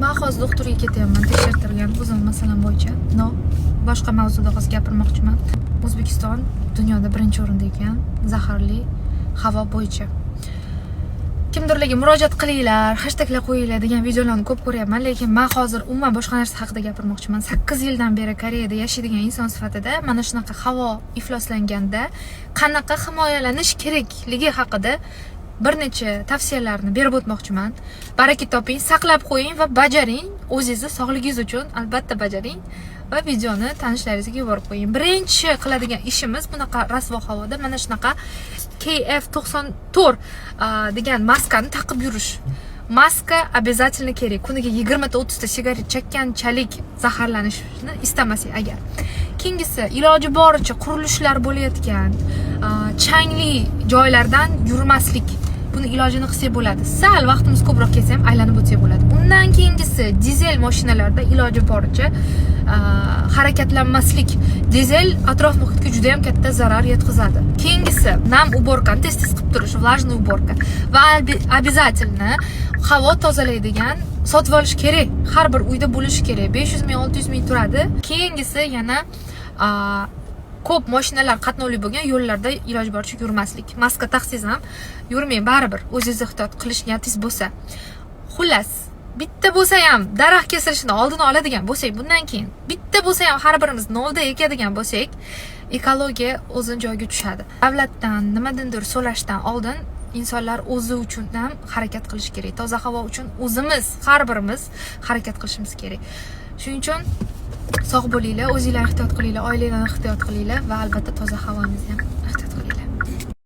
Men hozir doktorga ketyapman, tekshirtirgan o'zim masalam bo'yicha. Boshqa mavzuda hozir gapirmoqchiman. O'zbekiston dunyoda birinchi o'rinda ekan zaharli havo bo'yicha. Kimdirlarga murojaat qilinglar, hashtaglar qo'yinglar degan videolarni ko'p ko'ryapman, lekin men hozir umuman boshqa narsa haqida gapirmoqchiman. 8 yildan beri Koreyada yashaydigan inson sifatida mana shunaqa havo ifloslanganda qanaqa himoyalanish kerakligi haqida bir necha tavsiyalarni berib o'tmoqchiman. Baraka toping, saqlab qo'ying va bajaring. O'zingizni sog'ligingiz uchun albatta bajaring va videoni tanishlaringizga yuborib qo'ying. Birinchi qiladigan ishimiz bunaqa rasvo havoda mana shunaqa KF94 degan maskani taqib yurish. Maska обязательно kerak. Kuniga 20 ta 30 ta sigaret chekkanchalik zaharlanishni istamasak agar. Keyingisi iloji boricha qurilishlar bo'layotgan changli joylardan yurmaslik. Buni ilojini qilsak bo'ladi. Sal vaqtimiz ko'proq ketsa ham aylanib o'tsak bo'ladi. Undan keyingisi dizel mashinalarda iloji boricha harakatlanmaslik. Dizel atrof muhitga juda ham katta zarar yetkazadi. Keyingisi nam uborkani tez-tez qilib turish, влажный уборка va обязательно havo tozalaydigan sotib olish kerak. Har bir uyda bo'lishi kerak. 500 ming, 600 ming turadi. Keyingisi yana ko'p mashinalar qatnovli bo'lgan yo'llarda iloji boricha yurmaslik. Maska taqsangiz ham yurmang, baribir o'zingizni ehtiyot qilish niyatingiz bo'lsa. Xullas, bitta bo'lsa ham daraxt kesilishini oldini oladigan bo'lsak, bundan keyin bitta bo'lsa ham har birimiz novda ekadigan bo'lsak, ekologiya o'zini joyiga tushadi. Davlatdan nimadandir so'rashdan oldin insonlar o'zi uchun ham harakat qilish kerak. Toza havo uchun o'zimiz, har birimiz harakat qilishimiz kerak. Shuning uchun sog' bo'linglar, o'zingizlarni ehtiyot qilinglar, oilangizni ehtiyot qilinglar va albatta toza havonizni ham ehtiyot